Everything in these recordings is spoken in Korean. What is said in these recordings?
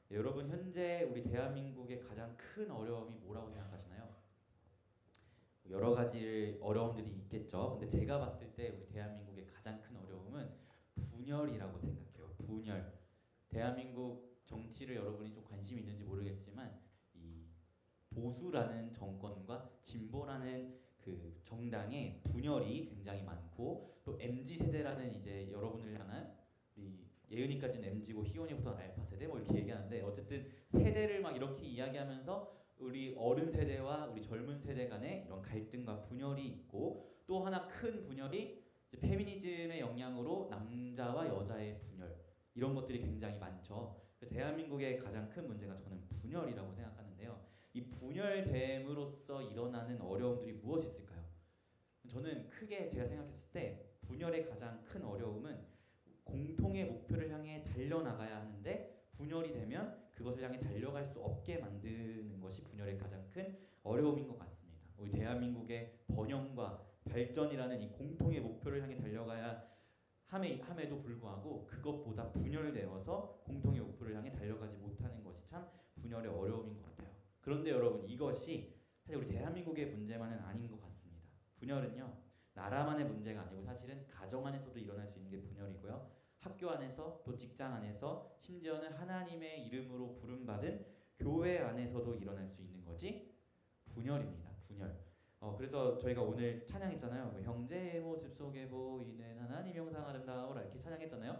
네, 여러분 현재 우리 대한민국의 가장 큰 어려움이 뭐라고 생각하시나요? 여러 가지 어려움들이 있겠죠. 근데 제가 봤을 때 우리 대한민국의 가장 큰 어려움은 분열이라고 생각해요. 분열. 대한민국 정치를 여러분이 좀 관심이 있는지 모르겠지만 이 보수라는 정권과 진보라는 그 정당의 분열이 굉장히 많고 또 MZ 세대라는 이제 여러분을 향한 우리 예은이까지는 MZ고 희원이부터는 알파 세대 뭐 이렇게 얘기하는데 어쨌든 세대를 막 이렇게 이야기하면서 우리 어른 세대와 우리 젊은 세대 간의 이런 갈등과 분열이 있고 또 하나 큰 분열이 이제 페미니즘의 영향으로 남자와 여자의 분열 이런 것들이 굉장히 많죠. 대한민국의 가장 큰 문제가 저는 분열이라고 생각하는데요. 이 분열됨으로써 일어나는 어려움들이 무엇이 있을까요? 저는 크게 제가 생각했을 때 분열의 가장 큰 어려움은 공통의 목표를 향해 달려나가야 하는데 분열이 되면 그것을 향해 달려갈 수 없게 만드는 것이 분열의 가장 큰 어려움인 것 같습니다. 우리 대한민국의 번영과 발전이라는 이 공통의 목표를 향해 달려가야 함에도 불구하고 그것보다 분열되어서 공통의 목표를 향해 달려가지 못하는 것이 참 분열의 어려움인 것 같아요. 그런데 여러분 이것이 사실 우리 대한민국의 문제만은 아닌 것 같습니다. 분열은요 나라만의 문제가 아니고 사실은 가정 안에서도 일어날 수 있는 게 분열이고요. 학교 안에서 또 직장 안에서 심지어는 하나님의 이름으로 부름받은 교회 안에서도 일어날 수 있는 것이 분열입니다. 분열. 그래서 저희가 오늘 찬양했잖아요. 형제의 모습 속에 보이는 하나님 영상 아름다워라 이렇게 찬양했잖아요.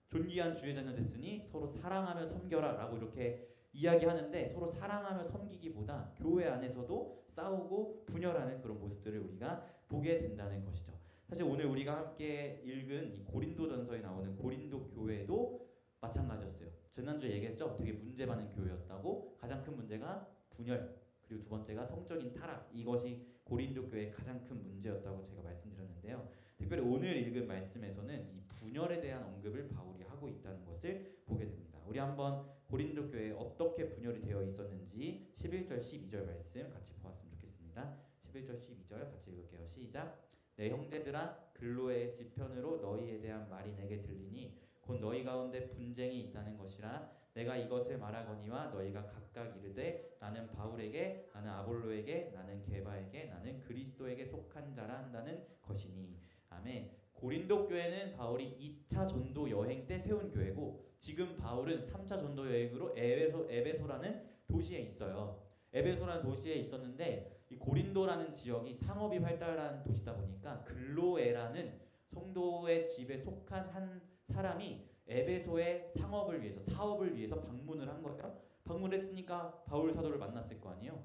존귀한 주의 자녀 됐으니 서로 사랑하며 섬겨라 라고 이렇게 이야기하는데 서로 사랑하며 섬기기보다 교회 안에서도 싸우고 분열하는 그런 모습들을 우리가 보게 된다는 것이죠. 사실 오늘 우리가 함께 읽은 이 고린도전서에 나오는 고린도 교회도 마찬가지였어요. 지난주에 얘기했죠. 되게 문제 많은 교회였다고. 가장 큰 문제가 분열, 그리고 두 번째가 성적인 타락, 이것이 고린도 교회의 가장 큰 문제였다고 제가 말씀드렸는데요. 특별히 오늘 읽은 말씀에서는 이 분열에 대한 언급을 바울이 하고 있다는 것을 보게 됩니다. 우리 한번 고린도 교회에 어떻게 분열이 되어 있었는지 11절 12절 말씀 같이 보았으면 좋겠습니다. 11절 12절 같이 읽을게요. 시작. 내 형제들아 글로의 지편으로 너희에 대한 말이 내게 들리니 곧 너희 가운데 분쟁이 있다는 것이라. 내가 이것을 말하거니와 너희가 각각 이르되 나는 바울에게 나는 아볼로에게 나는 게바에게 나는 그리스도에게 속한 자라 한다는 것이니. 아멘. 고린도 교회는 바울이 2차 전도 여행 때 세운 교회고 지금 바울은 3차 전도 여행으로 에베소라는 도시에 있어요. 에베소라는 도시에 있었는데 이 고린도라는 지역이 상업이 활달한 도시다 보니까 글로에라는 성도의 집에 속한 한 사람이 에베소의 상업을 위해서 사업을 위해서 방문을 한 거예요. 방문했으니까 바울 사도를 만났을 거 아니에요.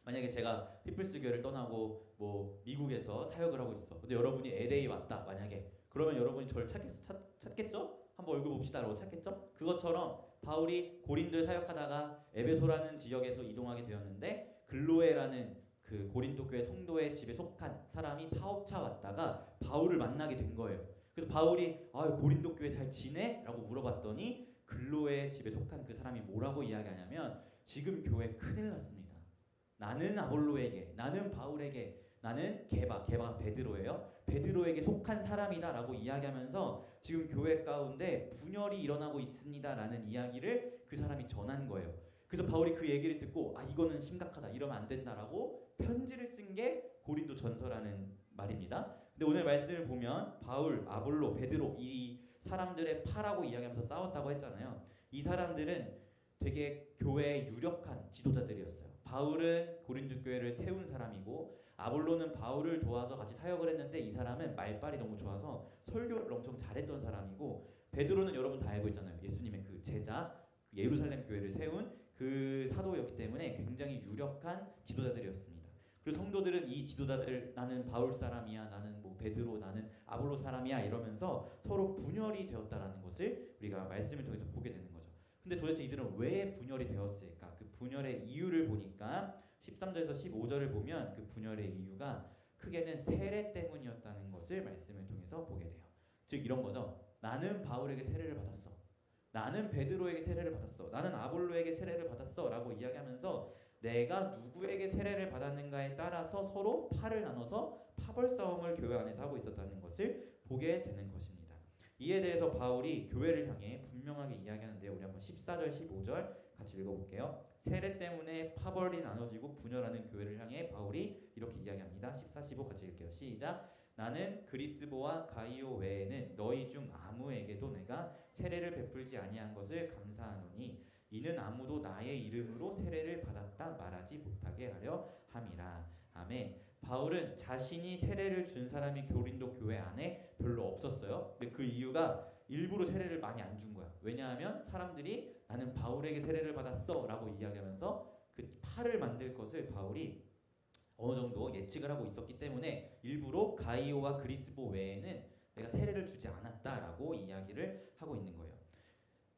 만약에 제가 피플스 교회를 떠나고 뭐 미국에서 사역을 하고 있어. 근데 여러분이 LA 왔다. 만약에 그러면 여러분이 저를 찾겠죠? 한번 얼굴 봅시다라고 찾겠죠? 그것처럼 바울이 고린도에 사역하다가 에베소라는 지역에서 이동하게 되었는데 글로에라는 그 고린도 교회 성도의 집에 속한 사람이 사업차 왔다가 바울을 만나게 된 거예요. 그래서 바울이 고린도 교회 잘 지내? 라고 물어봤더니 글로의 집에 속한 그 사람이 뭐라고 이야기하냐면 지금 교회 큰일 났습니다. 나는 아볼로에게, 나는 바울에게, 나는 게바 베드로예요. 베드로에게 속한 사람이다 라고 이야기하면서 지금 교회 가운데 분열이 일어나고 있습니다 라는 이야기를 그 사람이 전한 거예요. 그래서 바울이 그 얘기를 듣고 이거는 심각하다, 이러면 안 된다라고 편지를 쓴 게 고린도 전서라는 말입니다. 근데 오늘 말씀을 보면 바울, 아볼로, 베드로 이 사람들의 파라고 이야기하면서 싸웠다고 했잖아요. 이 사람들은 되게 교회의 유력한 지도자들이었어요. 바울은 고린도 교회를 세운 사람이고 아볼로는 바울을 도와서 같이 사역을 했는데 이 사람은 말빨이 너무 좋아서 설교를 엄청 잘했던 사람이고 베드로는 여러분 다 알고 있잖아요. 예수님의 그 제자, 예루살렘 교회를 세운 그 사도였기 때문에 굉장히 유력한 지도자들이었습니다. 그리고 성도들은 이 지도자들 나는 바울 사람이야, 나는 뭐 베드로, 나는 아볼로 사람이야 이러면서 서로 분열이 되었다라는 것을 우리가 말씀을 통해서 보게 되는 거죠. 근데 도대체 이들은 왜 분열이 되었을까? 그 분열의 이유를 보니까 13절에서 15절을 보면 그 분열의 이유가 크게는 세례 때문이었다는 것을 말씀을 통해서 보게 돼요. 즉 이런 거죠. 나는 바울에게 세례를 받았어. 나는 베드로에게 세례를 받았어. 나는 아볼로에게 세례를 받았어. 라고 이야기하면서 내가 누구에게 세례를 받았는가에 따라서 서로 팔을 나눠서 파벌 싸움을 교회 안에서 하고 있었다는 것을 보게 되는 것입니다. 이에 대해서 바울이 교회를 향해 분명하게 이야기하는데요. 우리 한번 14절 15절 같이 읽어볼게요. 세례 때문에 파벌이 나눠지고 분열하는 교회를 향해 바울이 이렇게 이야기합니다. 14, 15 같이 읽게요. 시작. 나는 그리스보와 가이오 외에는 너희 중 아무에게도 내가 세례를 베풀지 아니한 것을 감사하노니 이는 아무도 나의 이름으로 세례를 받았다 말하지 못하게 하려 함이라. 아멘. 바울은 자신이 세례를 준 사람이 고린도 교회 안에 별로 없었어요. 근데 그 이유가 일부러 세례를 많이 안 준 거야. 왜냐하면 사람들이 나는 바울에게 세례를 받았어 라고 이야기하면서 그 탈을 만들 것을 바울이 어느 정도 예측을 하고 있었기 때문에 일부러 가이오와 그리스보 외에는 내가 세례를 주지 않았다라고 이야기를 하고 있는 거예요.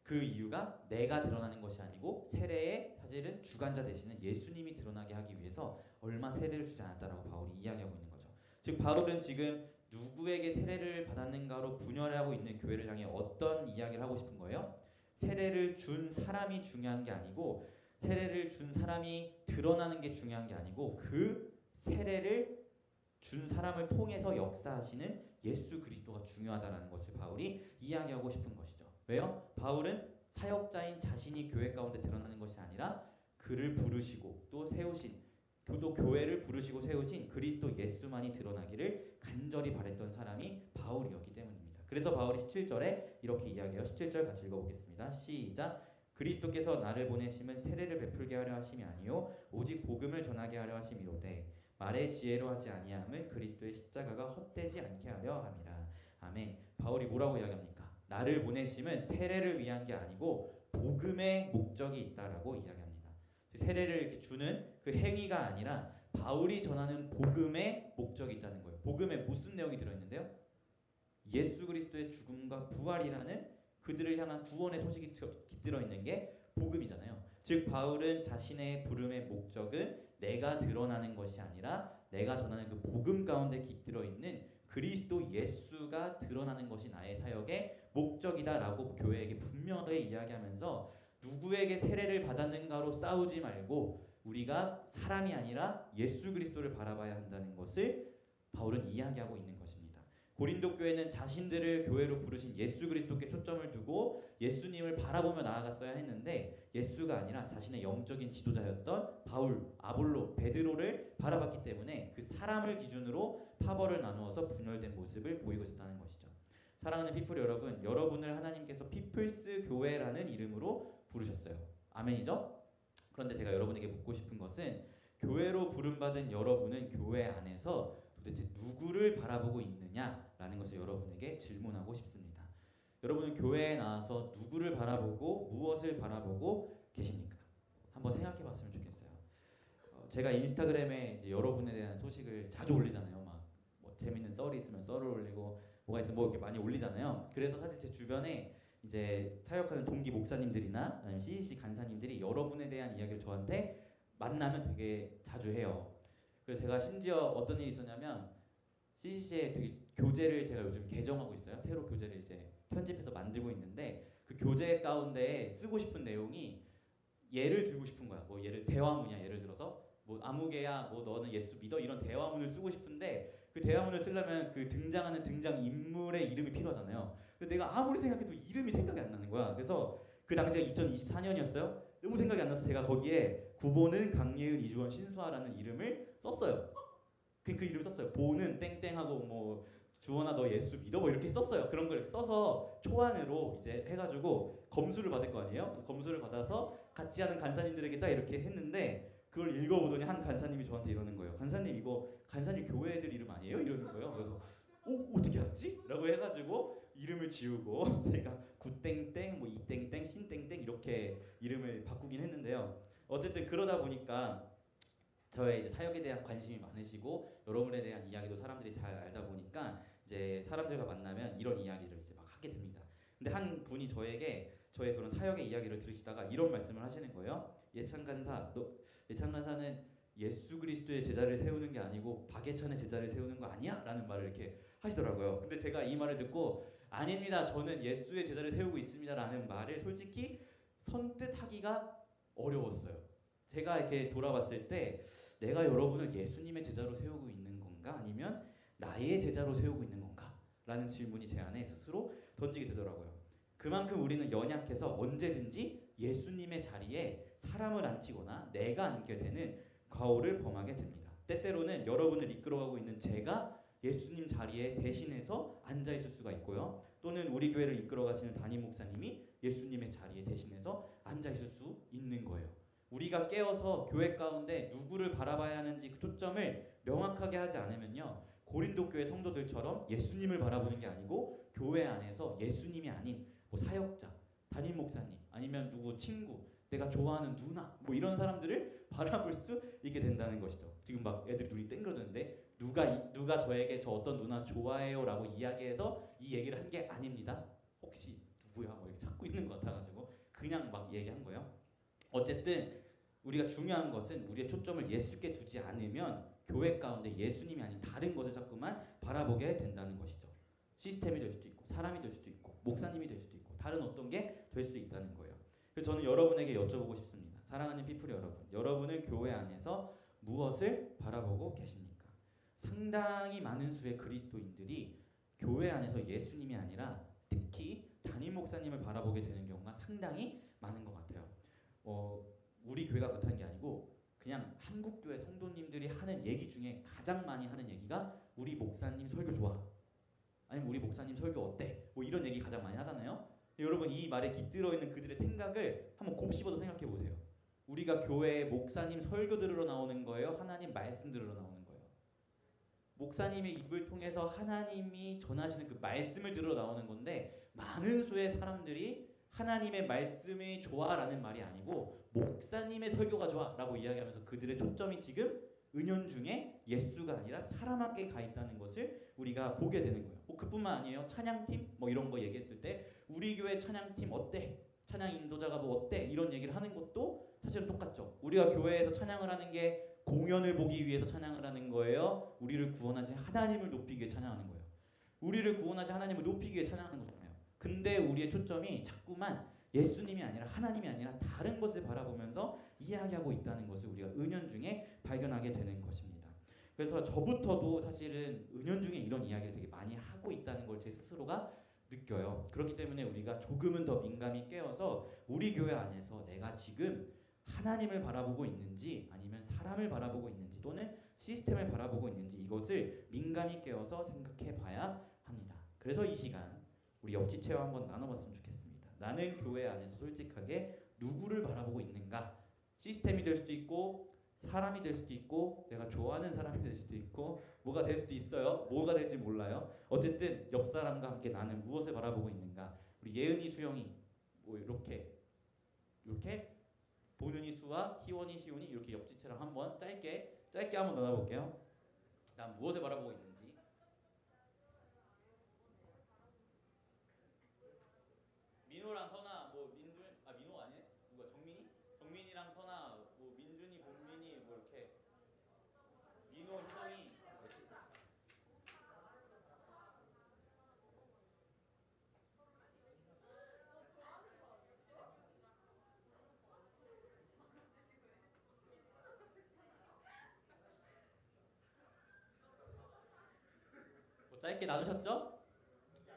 그 이유가 내가 드러나는 것이 아니고 세례의 사실은 주관자 되시는 예수님이 드러나게 하기 위해서 얼마 세례를 주지 않았다라고 바울이 이야기하고 있는 거죠. 즉 바울은 지금 누구에게 세례를 받았는가로 분열하고 있는 교회를 향해 어떤 이야기를 하고 싶은 거예요? 세례를 준 사람이 중요한 게 아니고 세례를 준 사람이 드러나는 게 중요한 게 아니고 그 세례를 준 사람을 통해서 역사하시는 예수 그리스도가 중요하다는 것을 바울이 이야기하고 싶은 것이죠. 왜요? 바울은 사역자인 자신이 교회 가운데 드러나는 것이 아니라 그를 부르시고 또 세우신 또 교회를 부르시고 세우신 그리스도 예수만이 드러나기를 간절히 바랬던 사람이 바울이었기 때문입니다. 그래서 바울이 17절에 이렇게 이야기해요. 17절 같이 읽어보겠습니다. 시작. 그리스도께서 나를 보내심은 세례를 베풀게 하려 하심이 아니요 오직 복음을 전하게 하려 하심이로되 말의 지혜로 하지 아니함은 그리스도의 십자가가 헛되지 않게 하려 함이라. 아멘. 바울이 뭐라고 이야기합니까? 나를 보내심은 세례를 위한 게 아니고 복음의 목적이 있다라고 이야기합니다. 세례를 이렇게 주는 그 행위가 아니라 바울이 전하는 복음의 목적이 있다는 거예요. 복음에 무슨 내용이 들어있는데요? 예수 그리스도의 죽음과 부활이라는 그들을 향한 구원의 소식이 깃들어 있는 게 복음이잖아요. 즉 바울은 자신의 부름의 목적은 내가 드러나는 것이 아니라 내가 전하는 그 복음 가운데 깃들어 있는 그리스도 예수가 드러나는 것이 나의 사역의 목적이다라고 교회에게 분명하게 이야기하면서 누구에게 세례를 받았는가로 싸우지 말고 우리가 사람이 아니라 예수 그리스도를 바라봐야 한다는 것을 바울은 이야기하고 있는 것입니다. 고린도 교회는 자신들을 교회로 부르신 예수 그리스도께 초점을 두고 예수님을 바라보며 나아갔어야 했는데 예수가 아니라 자신의 영적인 지도자였던 바울, 아볼로, 베드로를 바라봤기 때문에 그 사람을 기준으로 파벌을 나누어서 분열된 모습을 보이고 있었다는 것이죠. 사랑하는 피플 여러분, 여러분을 하나님께서 피플스 교회라는 이름으로 부르셨어요. 아멘이죠? 그런데 제가 여러분에게 묻고 싶은 것은 교회로 부름받은 여러분은 교회 안에서 도대체 누구를 바라보고 있느냐라는 것을 여러분에게 질문하고 싶습니다. 여러분은 교회에 나와서 누구를 바라보고 무엇을 바라보고 계십니까? 한번 생각해 봤으면 좋겠어요. 제가 인스타그램에 이제 여러분에 대한 소식을 자주 올리잖아요. 막 뭐 재밌는 썰이 있으면 썰을 올리고 뭐가 있으면 뭐 이렇게 많이 올리잖아요. 그래서 사실 제 주변에 이제 사역하는 동기 목사님들이나 아니면 CCC 간사님들이 여러분에 대한 이야기를 저한테 만나면 되게 자주 해요. 그래서 제가 심지어 어떤 일이 있었냐면 CCC에 되게 교재를 제가 요즘 개정하고 있어요. 새로 교재를 이제 편집해서 만들고 있는데 그 교재 가운데 쓰고 싶은 내용이 예를 들고 싶은 거야. 뭐 예를 대화문이야. 예를 들어서 뭐 아무개야 뭐 너는 예수 믿어 이런 대화문을 쓰고 싶은데 그 대화문을 쓰려면 그 등장하는 등장 인물의 이름이 필요하잖아요. 근데 내가 아무리 생각해도 이름이 생각이 안 나는 거야. 그래서 그 당시가 2024년이었어요. 너무 생각이 안 나서 제가 거기에 구보는 강예은 이주원 신수아라는 이름을 썼어요. 그 이름을 썼어요. 보는 땡땡하고 뭐 주원아 너 예수 믿어 뭐 이렇게 썼어요. 그런 걸 써서 초안으로 이제 해가지고 검수를 받을 거 아니에요. 그래서 검수를 받아서 같이 하는 간사님들에게 딱 이렇게 했는데 그걸 읽어보더니 한 간사님이 저한테 이러는 거예요. 간사님 이거 간사님 교회 애들 이름 아니에요? 이러는 거예요. 그래서 어떻게 알았지? 라고 해가지고 이름을 지우고 제가 구땡땡 뭐 이땡땡 신땡땡 이렇게 이름을 바꾸긴 했는데요. 어쨌든 그러다 보니까 저의 이제 사역에 대한 관심이 많으시고 여러분에 대한 이야기도 사람들이 잘 알다 보니까 이제 사람들과 만나면 이런 이야기를 이제 막 하게 됩니다. 근데 한 분이 저에게 저의 그런 사역의 이야기를 들으시다가 이런 말씀을 하시는 거예요. 예찬 간사는 예수 그리스도의 제자를 세우는 게 아니고 박예찬의 제자를 세우는 거 아니야? 라는 말을 이렇게 하시더라고요. 근데 제가 이 말을 듣고 아닙니다. 저는 예수의 제자를 세우고 있습니다. 라는 말을 솔직히 선뜻 하기가 어려웠어요. 제가 이렇게 돌아봤을 때 내가 여러분을 예수님의 제자로 세우고 있는 건가? 아니면 나의 제자로 세우고 있는 건가? 라는 질문이 제 안에 스스로 던지게 되더라고요. 그만큼 우리는 연약해서 언제든지 예수님의 자리에 사람을 앉히거나 내가 앉게 되는 과오를 범하게 됩니다. 때때로는 여러분을 이끌어가고 있는 제가 예수님 자리에 대신해서 앉아 있을 수가 있고요. 또는 우리 교회를 이끌어가시는 담임 목사님이 예수님의 자리에 대신해서 앉아 있을 수 있는 거예요. 우리가 깨어서 교회 가운데 누구를 바라봐야 하는지 그 초점을 명확하게 하지 않으면요, 고린도 교회 성도들처럼 예수님을 바라보는 게 아니고 교회 안에서 예수님이 아닌 뭐 사역자, 담임 목사님, 아니면 누구 친구, 내가 좋아하는 누나, 뭐 이런 사람들을 바라볼 수 있게 된다는 것이죠. 지금 막 애들이 눈이 땡겨드는데 누가 저에게 저 어떤 누나 좋아해요라고 이야기해서 이 얘기를 한 게 아닙니다. 혹시 누구야 뭐 이렇게 찾고 있는 것 같아가지고 그냥 막 얘기한 거예요. 어쨌든 우리가 중요한 것은 우리의 초점을 예수께 두지 않으면 교회 가운데 예수님이 아닌 다른 것을 자꾸만 바라보게 된다는 것이죠. 시스템이 될 수도 있고 사람이 될 수도 있고 목사님이 될 수도 있고 다른 어떤 게 될 수 있다는 거예요. 그래서 저는 여러분에게 여쭤보고 싶습니다. 사랑하는 피플 여러분, 여러분은 교회 안에서 무엇을 바라보고 계십니까? 상당히 많은 수의 그리스도인들이 교회 안에서 예수님이 아니라 특히 담임 목사님을 바라보게 되는 경우가 상당히 많은 것 같아요. 우리 교회가 그렇다는 게 아니고 그냥 한국교회 성도님들이 하는 얘기 중에 가장 많이 하는 얘기가 우리 목사님 설교 좋아, 아니면 우리 목사님 설교 어때, 뭐 이런 얘기 가장 많이 하잖아요. 여러분 이 말에 깃들어 있는 그들의 생각을 한번 곱씹어서 생각해 보세요. 우리가 교회에 목사님 설교 들으러 나오는 거예요? 하나님 말씀 들으러 나오는 거예요? 목사님의 입을 통해서 하나님이 전하시는 그 말씀을 들으러 나오는 건데, 많은 수의 사람들이 하나님의 말씀이 좋아라는 말이 아니고 목사님의 설교가 좋아라고 이야기하면서 그들의 초점이 지금 은연중에 예수가 아니라 사람에게 가 있다는 것을 우리가 보게 되는 거예요. 그뿐만 아니에요. 찬양팀 뭐 이런 거 얘기했을 때 우리 교회 찬양팀 어때? 찬양 인도자가 뭐 어때? 이런 얘기를 하는 것도 사실은 똑같죠. 우리가 교회에서 찬양을 하는 게 공연을 보기 위해서 찬양을 하는 거예요? 우리를 구원하신 하나님을 높이기 위해 찬양하는 거예요? 우리를 구원하신 하나님을 높이기 위해 찬양하는 거잖아요. 근데 우리의 초점이 자꾸만 예수님이 아니라 하나님이 아니라 다른 것을 바라보면서 이야기하고 있다는 것을 우리가 은연중에 발견하게 되는 것입니다. 그래서 저부터도 사실은 은연중에 이런 이야기를 되게 많이 하고 있다는 걸 제 스스로가 느껴요. 그렇기 때문에 우리가 조금은 더 민감히 깨어서 우리 교회 안에서 내가 지금 하나님을 바라보고 있는지 아니면 사람을 바라보고 있는지 또는 시스템을 바라보고 있는지 이것을 민감히 깨어서 생각해 봐야 합니다. 그래서 이 시간 우리 옆지체와 한번 나눠봤으면 좋겠습니다. 나는 교회 안에서 솔직하게 누구를 바라보고 있는가? 시스템이 될 수도 있고 사람이 될 수도 있고 내가 좋아하는 사람이 될 수도 있고 뭐가 될 수도 있어요. 뭐가 될지 몰라요. 어쨌든 옆 사람과 함께 나는 무엇을 바라보고 있는가? 우리 예은이, 수영이 뭐 이렇게 보윤이, 수와 희원이, 시온이 이렇게 옆지체랑 한번 짧게 한번 나눠볼게요. 난 무엇을 바라보고 있는지. 민호랑 선아, 뭐 민준, 민호 아니네? 누가 정민이? 정민이랑 선아, 뭐 민준이, 본민이 뭐 이렇게 민호, 희성이. 뭐 짧게 나누셨죠?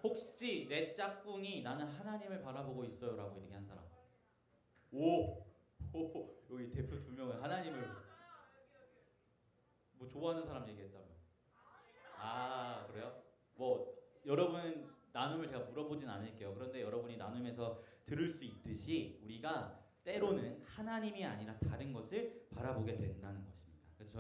혹시 내 짝꿍이 나는 하나님을 바라보고 있어요라고 얘기한 사람? 오, 여기 대표 2명은 하나님을 뭐 좋아하는 사람 얘기했다며. 그래요? 뭐 여러분 나눔을 제가 물어보진 않을게요. 그런데 여러분이 나눔에서 들을 수 있듯이 우리가 때로는 하나님이 아니라 다른 것을 바라보게 된다는 것입니다. 그래서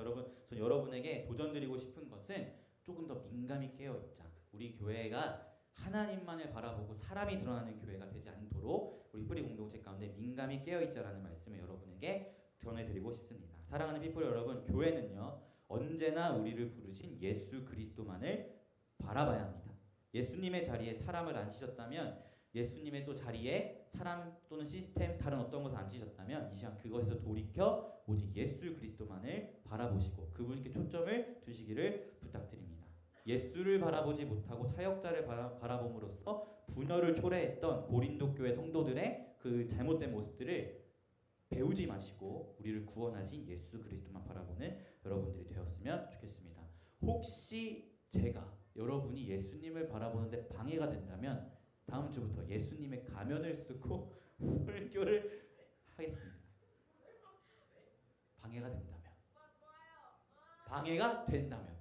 전 여러분에게 도전드리고 싶은 것은 조금 더 민감히 깨어있자. 우리 교회가 하나님만을 바라보고 사람이 드러나는 교회가 되지 않도록 우리 뿌리 공동체 가운데 민감히 깨어있자라는 말씀을 여러분에게 전해드리고 싶습니다. 사랑하는 피플 여러분, 교회는요 언제나 우리를 부르신 예수 그리스도만을 바라봐야 합니다. 예수님의 자리에 사람을 앉히셨다면, 예수님의 또 자리에 사람 또는 시스템 다른 어떤 것을 앉히셨다면 이 시간 그것에서 돌이켜 오직 예수 그리스도만을 바라보시고 그분께 초점을 두시기를 부탁드립니다. 예수를 바라보지 못하고 사역자를 바라봄으로써 분열을 초래했던 고린도 교회 성도들의 그 잘못된 모습들을 배우지 마시고 우리를 구원하신 예수 그리스도만 바라보는 여러분들이 되었으면 좋겠습니다. 혹시 제가 여러분이 예수님을 바라보는데 방해가 된다면 다음 주부터 예수님의 가면을 쓰고 설교를 하겠습니다. 방해가 된다면. 방해가 된다면.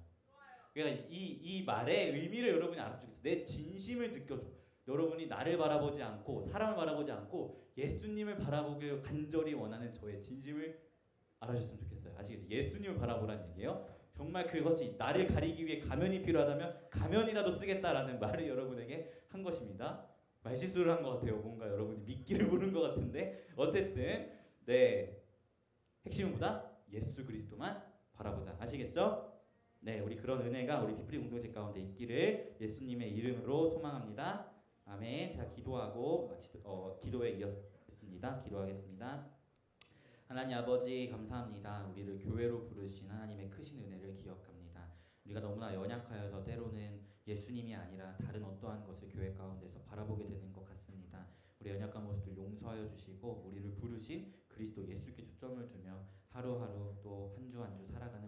그러니까 이 말의 의미를 여러분이 알아주겠어요. 내 진심을 느껴줘. 여러분이 나를 바라보지 않고 사람을 바라보지 않고 예수님을 바라보길 간절히 원하는 저의 진심을 알아주셨으면 좋겠어요. 아시겠죠? 예수님을 바라보라는 얘기예요. 정말 그것이 나를 가리기 위해 가면이 필요하다면 가면이라도 쓰겠다라는 말을 여러분에게 한 것입니다. 말실수를 한 것 같아요. 뭔가 여러분이 미끼를 부른 것 같은데 어쨌든 네, 핵심은 뭐다? 예수 그리스도만 바라보자. 아시겠죠? 네, 우리 그런 은혜가 우리 피프리 공동체 가운데 있기를 예수님의 이름으로 소망합니다. 아멘. 자, 기도하고 기도에 이어겠습니다. 기도하겠습니다. 하나님 아버지 감사합니다. 우리를 교회로 부르신 하나님의 크신 은혜를 기억합니다. 우리가 너무나 연약하여서 때로는 예수님이 아니라 다른 어떠한 것을 교회 가운데서 바라보게 되는 것 같습니다. 우리 연약한 모습들 용서하여 주시고 우리를 부르신 그리스도 예수께 초점을 두며 하루하루 또 한 주 한 주 살아가는